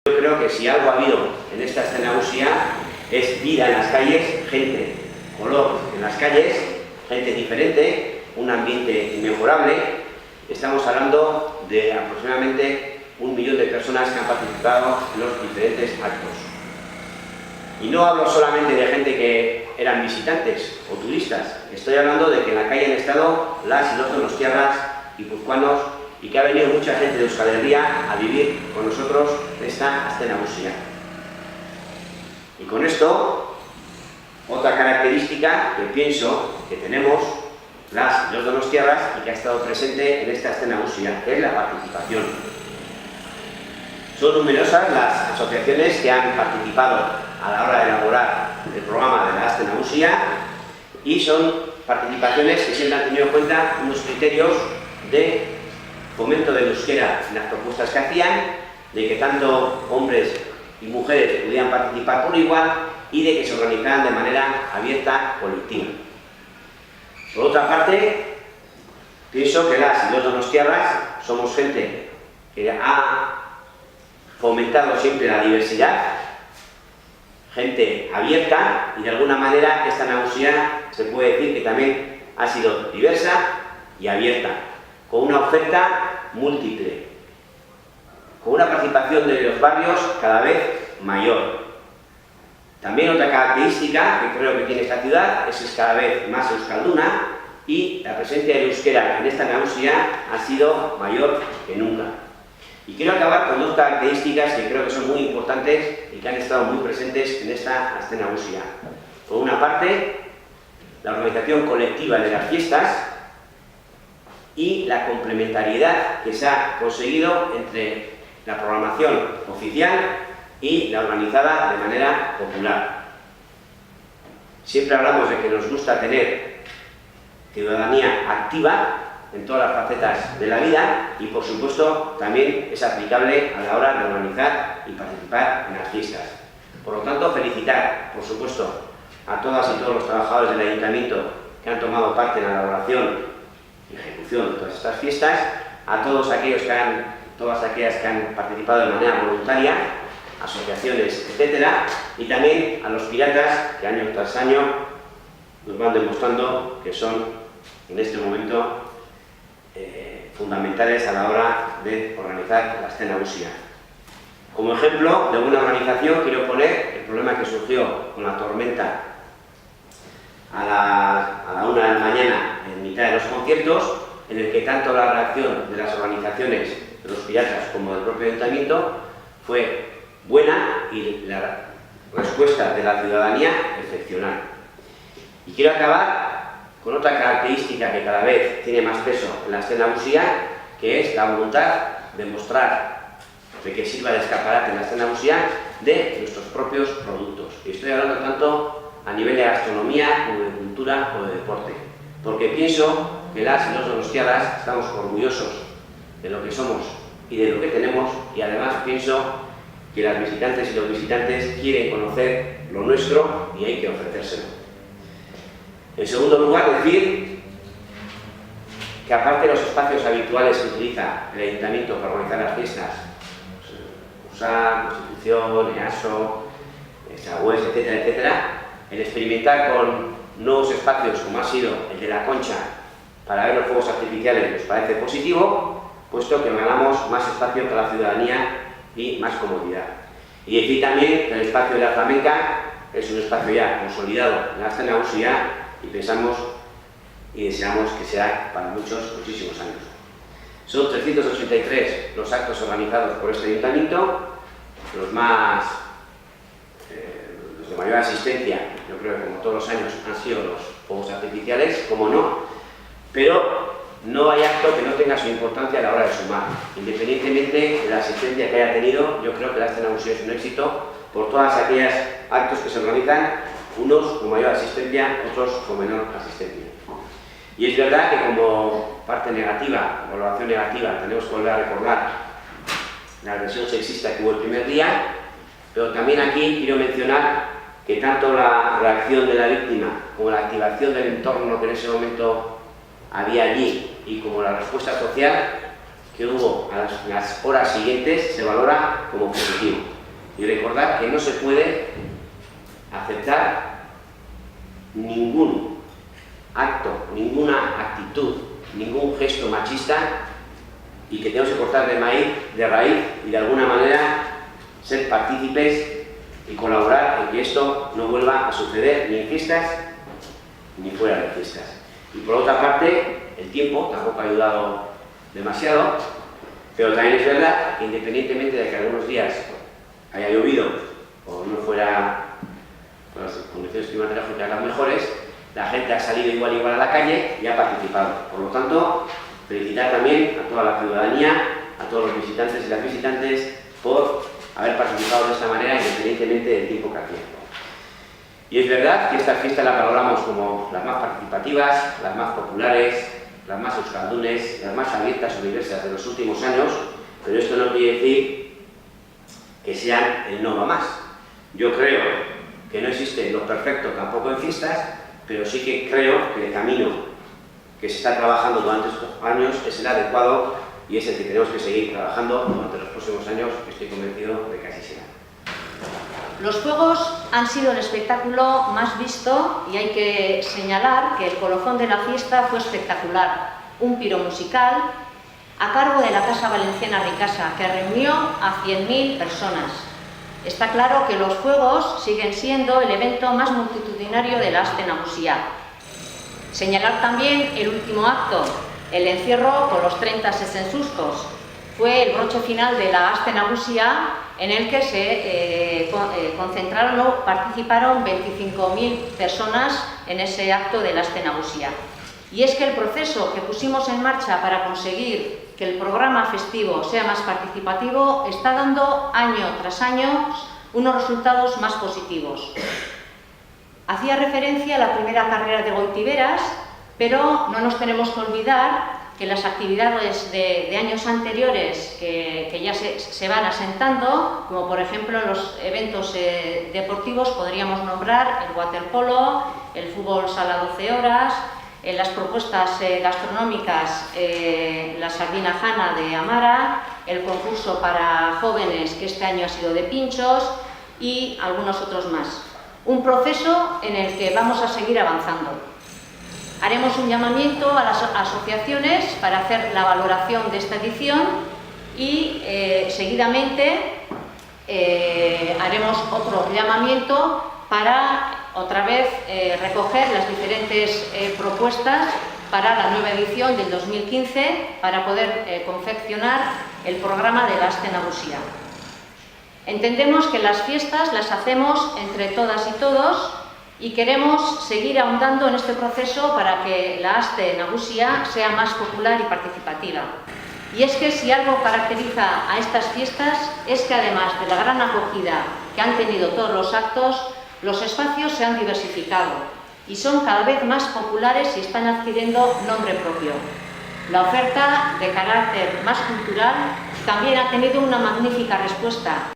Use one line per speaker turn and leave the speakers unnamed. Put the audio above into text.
Yo creo que si algo ha habido en esta escena USIA es vida en las calles, gente, color en las calles, gente diferente, un ambiente inmejorable. Estamos hablando de aproximadamente 1 millón de personas que han participado en los diferentes actos. Y no hablo solamente de gente que eran visitantes o turistas, estoy hablando de que en la calle han estado las y los donostiarras, guipuzcoanos, y que ha venido mucha gente de Euskal Herria a vivir con nosotros esta escena USIA. Y con esto, otra característica que pienso que tenemos las y los donostiarras y que ha estado presente en esta escena USIA, que es la participación. Son numerosas las asociaciones que han participado a la hora de elaborar el programa de la escena USIA y son participaciones que siempre han tenido en cuenta unos criterios de fomento del euskera en las propuestas que hacían, de que tanto hombres y mujeres pudieran participar por igual y de que se organizaran de manera abierta, colectiva. Por otra parte, pienso que las y los donostiarras somos gente que ha fomentado siempre la diversidad, gente abierta, y de alguna manera esta USIA se puede decir que también ha sido diversa y abierta, con una oferta múltiple, con una participación de los barrios cada vez mayor. También otra característica que creo que tiene esta ciudad es que es cada vez más euskalduna y la presencia del euskera en esta USIA ha sido mayor que nunca. Y quiero acabar con 2 características que creo que son muy importantes y que han estado muy presentes en esta escena USIA. Por una parte, la organización colectiva de las fiestas y la complementariedad que se ha conseguido entre la programación oficial y la organizada de manera popular. Siempre hablamos de que nos gusta tener ciudadanía activa en todas las facetas de la vida y, por supuesto, también es aplicable a la hora de organizar y participar en las fiestas. Por lo tanto, felicitar, por supuesto, a todas y todos los trabajadores del Ayuntamiento que han tomado parte en la elaboración y ejecución de todas estas fiestas, a todas aquellas que han participado de manera voluntaria, asociaciones, etcétera, y también a los piratas que año tras año nos van demostrando que son en este momento fundamentales a la hora de organizar la escena USIA. Como ejemplo de una organización quiero poner el problema que surgió con la tormenta a la 1 de la mañana en mitad de los conciertos, en el que tanto la reacción de las organizaciones de los piratas como del propio Ayuntamiento fue buena y la respuesta de la ciudadanía excepcional. Y quiero acabar con otra característica que cada vez tiene más peso en la escena USIA, que es la voluntad de mostrar, de que sirva de escaparate en la escena USIA, de nuestros propios productos. Y estoy hablando tanto a nivel de gastronomía como de cultura o de deporte, porque pienso que las y los donostiarras estamos orgullosos de lo que somos y de lo que tenemos, y además pienso que las visitantes y los visitantes quieren conocer lo nuestro y hay que ofrecérselo. En segundo lugar, decir que aparte de los espacios habituales que utiliza el Ayuntamiento para organizar las fiestas, USA, Constitución, EASO, SAUES, etcétera, etcétera, el experimentar con nuevos espacios como ha sido el de la Concha para ver los fuegos artificiales nos parece positivo, puesto que ganamos más espacio para la ciudadanía y más comodidad. Y decir también que el espacio de la flamenca es un espacio ya consolidado en la escena USIA y pensamos y deseamos que sea para muchísimos años. Son 383 los actos organizados por este Ayuntamiento, los de mayor asistencia, yo creo que como todos los años han sido los fuegos artificiales, como no, pero no hay acto que no tenga su importancia a la hora de sumar. Independientemente de la asistencia que haya tenido, yo creo que la escena USIA es un éxito por todas aquellas actos que se organizan, unos con mayor asistencia, otros con menor asistencia. Y es verdad que como parte negativa, evaluación negativa, tenemos que volver a recordar la agresión sexista que hubo el primer día, pero también aquí quiero mencionar que tanto la reacción de la víctima como la activación del entorno que en ese momento había allí y como la respuesta social que hubo a las horas siguientes se valora como positivo. Y recordar que no se puede aceptar ningún acto, ninguna actitud, ningún gesto machista, y que tenemos que cortar de raíz y de alguna manera ser partícipes y colaborar en que esto no vuelva a suceder ni en fiestas ni fuera de fiestas. Y por otra parte, el tiempo tampoco ha ayudado demasiado, pero también es verdad que independientemente de que algunos días haya llovido o no fuera con las condiciones climatológicas las mejores, la gente ha salido igual a la calle y ha participado. Por lo tanto, felicitar también a toda la ciudadanía, a todos los visitantes y las visitantes por haber participado de esta manera independientemente del tiempo que hacía. Y es verdad que estas fiestas las valoramos como las más participativas, las más populares, las más euskaldunes, las más abiertas o diversas de los últimos años, pero esto no quiere decir que sean el no va más. Yo creo que no existe lo perfecto tampoco en fiestas, pero sí que creo que el camino que se está trabajando durante estos años es el adecuado y es el que tenemos que seguir trabajando durante los próximos años, que estoy convencido de que así será.
Los fuegos han sido el espectáculo más visto y hay que señalar que el colofón de la fiesta fue espectacular. Un piro musical a cargo de la Casa Valenciana Ricasa, que reunió a 100.000 personas. Está claro que los fuegos siguen siendo el evento más multitudinario de la Aste Nagusia. Señalar también el último acto, el encierro con los 30 sesensuscos. Fue el broche final de la Aste Nagusia, en el que se concentraron o participaron 25.000 personas en ese acto de la Aste Nagusia. Y es que el proceso que pusimos en marcha para conseguir que el programa festivo sea más participativo está dando año tras año unos resultados más positivos. Hacía referencia a la primera carrera de Goitiberas, pero no nos tenemos que olvidar que las actividades de años anteriores que ya se van asentando, como por ejemplo en los eventos deportivos podríamos nombrar el waterpolo, el fútbol sala 12 horas, en las propuestas gastronómicas la sardina jana de Amara, el concurso para jóvenes que este año ha sido de pinchos y algunos otros más. Un proceso en el que vamos a seguir avanzando. Haremos un llamamiento a las asociaciones para hacer la valoración de esta edición y seguidamente haremos otro llamamiento para otra vez recoger las diferentes propuestas para la nueva edición del 2015 para poder confeccionar el programa de la Aste Nagusia. Entendemos que las fiestas las hacemos entre todas y todos y queremos seguir ahondando en este proceso para que la Aste Nagusia sea más popular y participativa. Y es que si algo caracteriza a estas fiestas es que además de la gran acogida que han tenido todos los actos, los espacios se han diversificado y son cada vez más populares y están adquiriendo nombre propio. La oferta de carácter más cultural también ha tenido una magnífica respuesta.